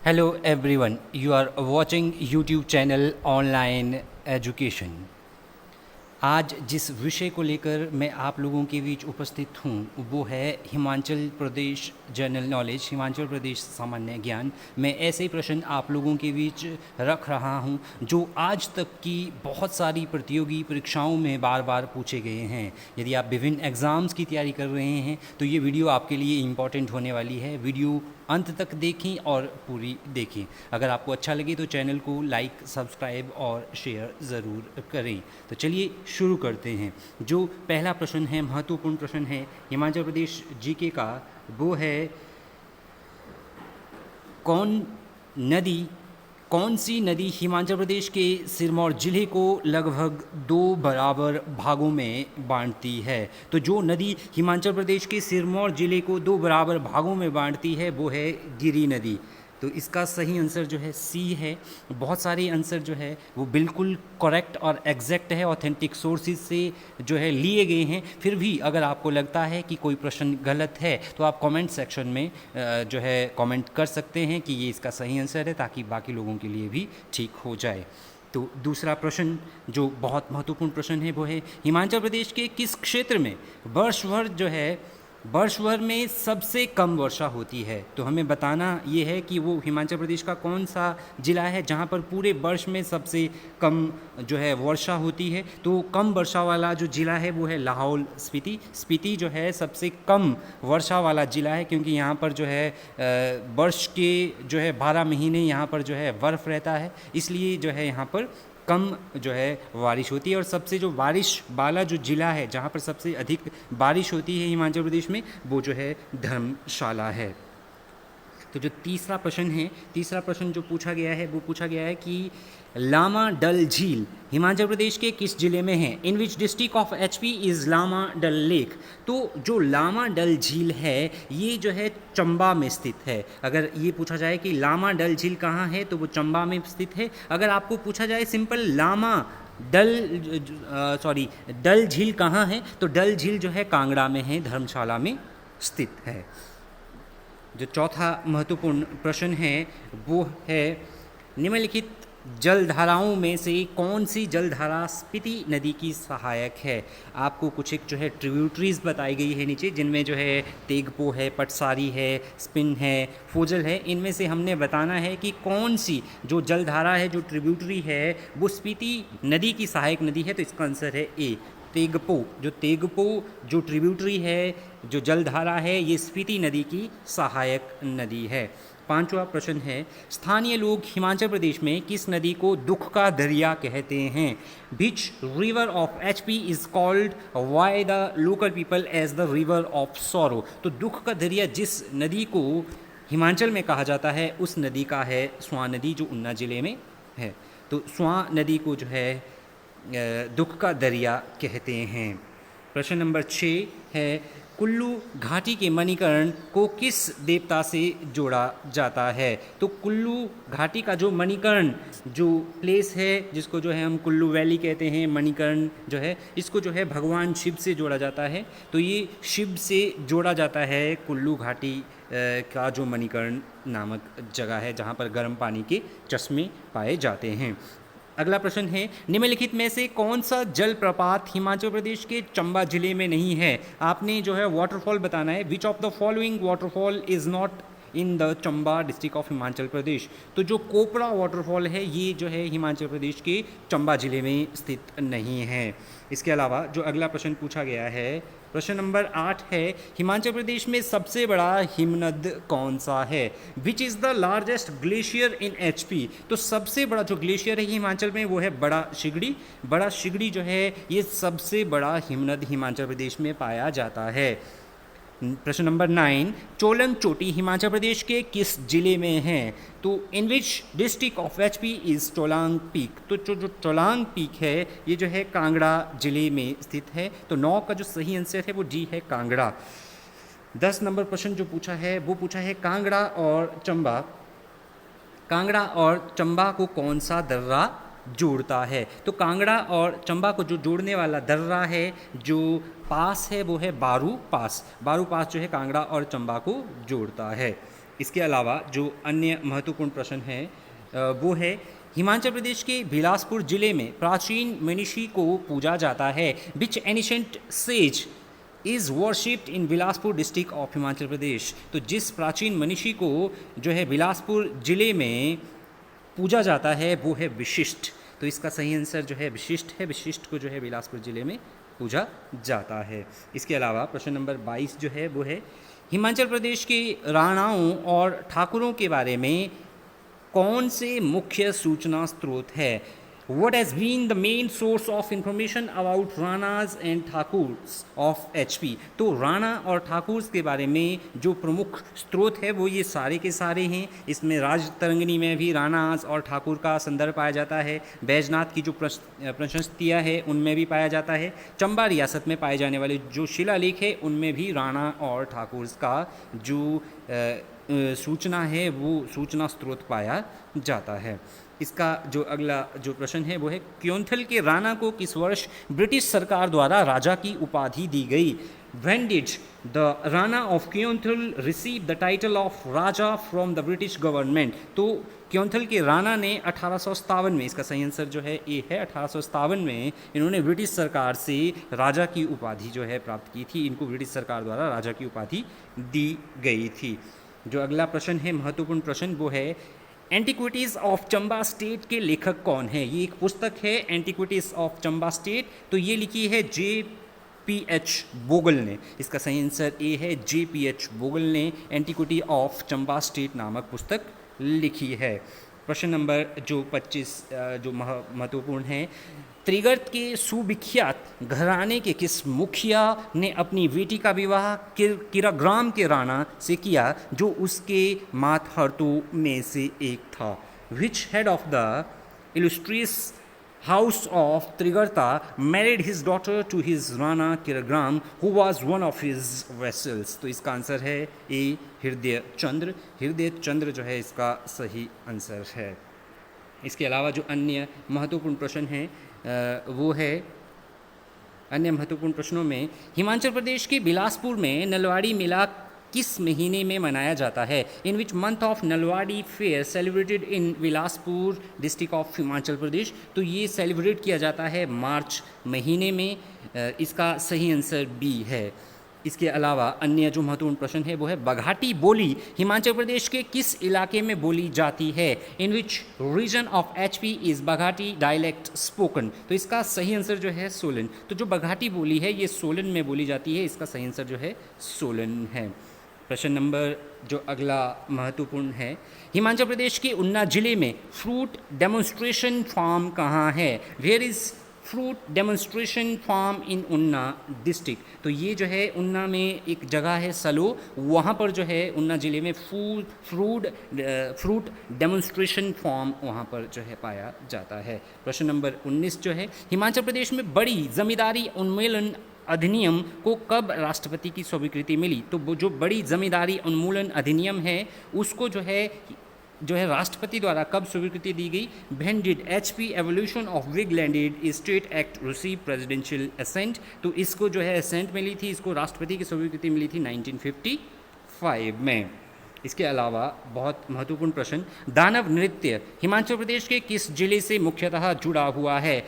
Hello everyone, you are watching YouTube channel Online Education। आज जिस विषय को लेकर मैं आप लोगों के बीच उपस्थित हूँ वो है हिमाचल प्रदेश जनरल नॉलेज, हिमाचल प्रदेश सामान्य ज्ञान। मैं ऐसे ही प्रश्न आप लोगों के बीच रख रहा हूँ जो आज तक की बहुत सारी प्रतियोगी परीक्षाओं में बार बार पूछे गए हैं। यदि आप विभिन्न एग्ज़ाम्स की तैयारी कर रहे हैं तो ये वीडियो आपके लिए इम्पॉर्टेंट होने वाली है। वीडियो अंत तक देखें और पूरी देखें। अगर आपको अच्छा लगे तो चैनल को लाइक, सब्सक्राइब और शेयर ज़रूर करें। तो चलिए शुरू करते हैं। जो पहला प्रश्न है, महत्वपूर्ण प्रश्न है हिमाचल प्रदेश जीके का, वो है कौन सी नदी हिमाचल प्रदेश के सिरमौर जिले को लगभग 2 बराबर भागों में बांटती है। तो जो नदी हिमाचल प्रदेश के सिरमौर जिले को 2 बराबर भागों में बांटती है वो है गिरी नदी। तो इसका सही आंसर जो है सी है। बहुत सारे आंसर जो है वो बिल्कुल करेक्ट और एग्जैक्ट है, ऑथेंटिक सोर्सेज से जो है लिए गए हैं। फिर भी अगर आपको लगता है कि कोई प्रश्न गलत है तो आप कमेंट सेक्शन में जो है कमेंट कर सकते हैं कि ये इसका सही आंसर है, ताकि बाकी लोगों के लिए भी ठीक हो जाए। तो दूसरा प्रश्न जो बहुत महत्वपूर्ण प्रश्न है वो है हिमाचल प्रदेश के किस क्षेत्र में वर्ष भर में सबसे कम वर्षा होती है। तो हमें बताना ये है कि वो हिमाचल प्रदेश का कौन सा ज़िला है जहाँ पर पूरे वर्ष में सबसे कम जो है वर्षा होती है। तो कम वर्षा वाला जो ज़िला है वो है लाहौल स्पीति। स्पीति जो है सबसे कम वर्षा वाला ज़िला है, क्योंकि यहाँ पर जो है वर्ष के जो है 12 महीने यहाँ पर जो है बर्फ़ रहता है, इसलिए जो है यहाँ पर कम जो है बारिश होती है। और सबसे जो बारिश वाला जो ज़िला है जहाँ पर सबसे अधिक बारिश होती है हिमाचल प्रदेश में, वो जो है धर्मशाला है। तो जो तीसरा प्रश्न जो पूछा गया है वो पूछा गया है कि लामा डल झील हिमाचल प्रदेश के किस जिले में है। In which district of HP is Lama Dal lake. तो जो लामा डल झील है ये जो है चंबा में स्थित है। अगर ये पूछा जाए कि लामा डल झील कहाँ है तो वो चंबा में स्थित है। अगर आपको पूछा जाए सिंपल डल झील कहाँ है तो डल झील जो है कांगड़ा में है, धर्मशाला में स्थित है। जो चौथा महत्वपूर्ण प्रश्न है वो है निम्नलिखित जलधाराओं में से कौन सी जलधारा स्पीति नदी की सहायक है। आपको कुछ एक जो है ट्रिब्यूटरीज बताई गई है नीचे, जिनमें जो है तेगपो है, पटसारी है, स्पिन है, फोजल है। इनमें से हमने बताना है कि कौन सी जो जलधारा है, जो ट्रिब्यूटरी है, वो स्पीति नदी की सहायक नदी है। तो इसका आंसर है ए, तेगपो। जो ट्रिब्यूटरी है, जो जलधारा है, ये स्पीति नदी की सहायक नदी है। पांचवा प्रश्न है स्थानीय लोग हिमाचल प्रदेश में किस नदी को दुख का दरिया कहते हैं। Which river of HP is called by the local people as the river of sorrow. तो दुख का दरिया जिस नदी को हिमाचल में कहा जाता है उस नदी का है स्वां नदी, जो ऊना जिले में है। तो स्वां नदी को जो है दुख का दरिया कहते हैं। प्रश्न नंबर 6 है कुल्लू घाटी के मणिकर्ण को किस देवता से जोड़ा जाता है। तो कुल्लू घाटी का जो मणिकर्ण जो प्लेस है, जिसको जो है हम कुल्लू वैली कहते हैं, मणिकर्ण जो है इसको जो है भगवान शिव से जोड़ा जाता है। तो ये शिव से जोड़ा जाता है कुल्लू घाटी का जो मणिकर्ण नामक जगह है, जहाँ पर गर्म पानी के चश्मे पाए जाते हैं। अगला प्रश्न है निम्नलिखित में से कौन सा जलप्रपात हिमाचल प्रदेश के चंबा जिले में नहीं है। आपने जो है वाटरफॉल बताना है। Which of the following waterfall is not in the Chamba district of Himachal Pradesh. तो जो कोपरा वाटरफॉल है ये जो है हिमाचल प्रदेश के चंबा जिले में स्थित नहीं है। इसके अलावा जो अगला प्रश्न पूछा गया है, प्रश्न नंबर 8 है हिमाचल प्रदेश में सबसे बड़ा हिमनद कौन सा है। Which is the largest glacier in HP. तो सबसे बड़ा जो ग्लेशियर है हिमाचल में वो है बड़ा शिगड़ी जो है ये सबसे बड़ा हिमनद हिमाचल प्रदेश में पाया जाता है। प्रश्न नंबर 9 चोलंग चोटी हिमाचल प्रदेश के किस जिले में है। तो in which district of HP is Cholang peak. तो जो चोलांग पीक है ये जो है कांगड़ा जिले में स्थित है। तो 9 का जो सही आंसर है वो डी है, कांगड़ा। 10 नंबर प्रश्न जो पूछा है वो पूछा है कांगड़ा और चंबा को कौन सा दर्रा जोड़ता है। तो कांगड़ा और चंबा को जो जोड़ने वाला दर्रा है, जो पास है, वो है बारू पास जो है कांगड़ा और चंबा को जोड़ता है। इसके अलावा जो अन्य महत्वपूर्ण प्रश्न है वो है हिमाचल प्रदेश के बिलासपुर जिले में प्राचीन मनीषी को पूजा जाता है। Which ancient sage is worshipped in Bilaspur district of Himachal Pradesh. तो जिस प्राचीन मनीषी को जो है बिलासपुर जिले में पूजा जाता है वो है विशिष्ट। तो इसका सही आंसर जो है विशिष्ट है। विशिष्ट को जो है बिलासपुर जिले में पूजा जाता है। इसके अलावा प्रश्न नंबर 22 जो है वो है हिमाचल प्रदेश के राणाओं और ठाकुरों के बारे में कौन से मुख्य सूचना स्रोत है। What has been the main source of information about Ranas and Thakurs of HP। तो राणा और ठाकुर्स के बारे में जो प्रमुख स्रोत है वो ये सारे के सारे हैं। इसमें राजतरंगिणी में भी राणाज और ठाकुर का संदर्भ पाया जाता है। बैजनाथ की जो प्रशस्तियाँ है उनमें भी पाया जाता है। चंबा रियासत में पाए जाने वाले जो शिलालेख है उनमें भी राणा और ठाकुर्स का जो सूचना है वो सूचना स्रोत पाया जाता है। इसका जो अगला जो प्रश्न है वो है क्योंथल के राणा को किस वर्ष ब्रिटिश सरकार द्वारा राजा की उपाधि दी गई। When did the Rana of Kyonthal receive the title of Raja from the British government। तो क्योंथल के राणा ने 1857 में, इसका सही आंसर जो है ए है, 1857 में इन्होंने ब्रिटिश सरकार से राजा की उपाधि जो है प्राप्त की थी। इनको ब्रिटिश सरकार द्वारा राजा की उपाधि दी गई थी। जो अगला प्रश्न है महत्वपूर्ण प्रश्न वो है एंटिक्विटीज़ ऑफ चंबा स्टेट के लेखक कौन है। ये एक पुस्तक है एंटिक्विटीज़ ऑफ चंबा स्टेट। तो ये लिखी है JPH बोगल ने। इसका सही आंसर ए है, JPH बोगल ने एंटिक्विटी ऑफ चंबा स्टेट नामक पुस्तक लिखी है। प्रश्न नंबर जो 25 जो महत्वपूर्ण है त्रिगर्त के सुविख्यात घराने के किस मुखिया ने अपनी बेटी का विवाह किराग्राम के राणा से किया जो उसके मातहतों में से एक था। Which head of the illustrious house of Trigarta married his daughter to his Rana Kiragram who was one of his vassals. तो इसका आंसर है ए हृदय चंद्र। हृदय चंद्र जो है इसका सही आंसर है। इसके अलावा जो अन्य महत्वपूर्ण प्रश्न हैं वो है अन्य महत्वपूर्ण प्रश्नों में हिमाचल प्रदेश के बिलासपुर में नलवाड़ी मेला किस महीने में मनाया जाता है। In which month of Nalwari fair celebrated in Bilaspur district of Himachal Pradesh. तो ये सेलिब्रेट किया जाता है मार्च महीने में। इसका सही आंसर बी है। इसके अलावा अन्य जो महत्वपूर्ण प्रश्न है वो है बघाटी बोली हिमाचल प्रदेश के किस इलाके में बोली जाती है। In which region of HP is Baghati dialect spoken. तो इसका सही आंसर जो है सोलन। तो जो बघाटी बोली है ये सोलन में बोली जाती है। इसका सही आंसर जो है सोलन है। प्रश्न नंबर जो अगला महत्वपूर्ण है हिमाचल प्रदेश के उन्ना जिले में फ्रूट डेमोन्स्ट्रेशन फार्म कहाँ है। Where is fruit demonstration farm in Una district. तो ये जो है उन्ना में एक जगह है सलो, वहाँ पर जो है उन्ना ज़िले में फ्रूट डेमोन्स्ट्रेशन फार्म वहाँ पर जो है पाया जाता है। प्रश्न नंबर 19 जो है हिमाचल प्रदेश में बड़ी जमींदारी उन्मूलन अधिनियम को कब राष्ट्रपति की स्वीकृति मिली। तो वो जो बड़ी जमींदारी उन्मूलन अधिनियम है उसको जो है राष्ट्रपति द्वारा कब स्वीकृति दी गई। When did HP abolition of big landed estate act receive presidential assent. तो इसको जो है असेंट मिली थी, इसको राष्ट्रपति की स्वीकृति मिली थी 1955 में। इसके अलावा बहुत महत्वपूर्ण प्रश्न दानव नृत्य हिमाचल प्रदेश के किस जिले से मुख्यतः जुड़ा हुआ है।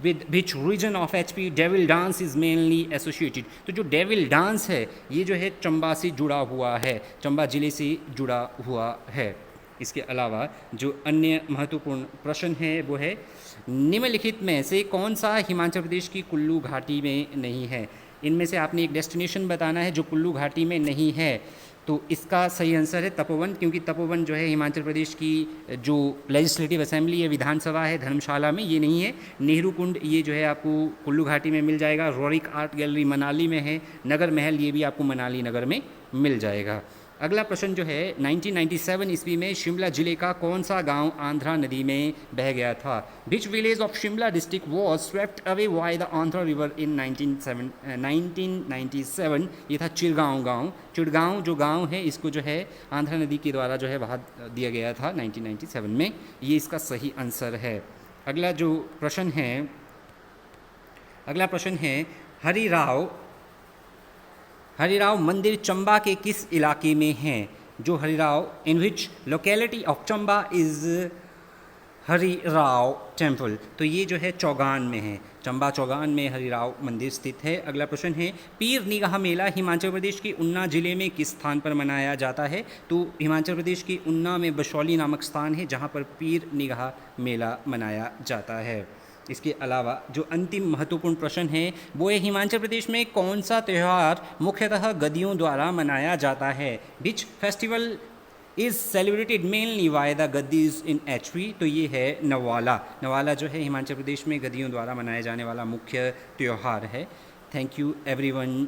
With which region of HP devil dance is mainly associated. तो जो डेविल डांस है ये जो है चंबा से जुड़ा हुआ है, चंबा जिले से जुड़ा हुआ है। इसके अलावा जो अन्य महत्वपूर्ण प्रश्न है वो है निम्नलिखित में से कौन सा हिमाचल प्रदेश की कुल्लू घाटी में नहीं है। इनमें से आपने एक डेस्टिनेशन बताना है जो कुल्लू घाटी में नहीं है। तो इसका सही आंसर है तपोवन, क्योंकि तपोवन जो है हिमाचल प्रदेश की जो लेजिस्लेटिव असेंबली है, विधानसभा है, धर्मशाला में ये नहीं है। नेहरू कुंड ये जो है आपको कुल्लू घाटी में मिल जाएगा। रोरिक आर्ट गैलरी मनाली में है। नगर महल ये भी आपको मनाली नगर में मिल जाएगा। अगला प्रश्न जो है 1997 ईस्वी में शिमला जिले का कौन सा गांव आंध्रा नदी में बह गया था। Which village of Shimla district was swept away by the Andhra river in 1997। ये था चिड़गांव गांव। चिड़गांव जो गांव है इसको जो है आंध्रा नदी के द्वारा जो है बहा दिया गया था 1997 में। ये इसका सही आंसर है। अगला प्रश्न है हरिराव मंदिर चंबा के किस इलाके में है। जो Harirai, in which locality of Chamba is Harirai temple, तो ये जो है चौगान में है, चंबा चौगान में हरिराव मंदिर स्थित है। अगला प्रश्न है पीर निगाह मेला हिमाचल प्रदेश के उन्ना जिले में किस स्थान पर मनाया जाता है? तो हिमाचल प्रदेश के उन्ना में बशौली नामक स्थान है जहाँ पर पीर निगाह मेला मनाया जाता है। इसके अलावा जो अंतिम महत्वपूर्ण प्रश्न है वो है हिमाचल प्रदेश में कौन सा त्यौहार मुख्यतः गद्दियों द्वारा मनाया जाता है? Which festival is celebrated mainly by the Gaddis in HP? तो ये है नवाला। नवाला जो है हिमाचल प्रदेश में गद्दियों द्वारा मनाया जाने वाला मुख्य त्यौहार है। Thank you everyone.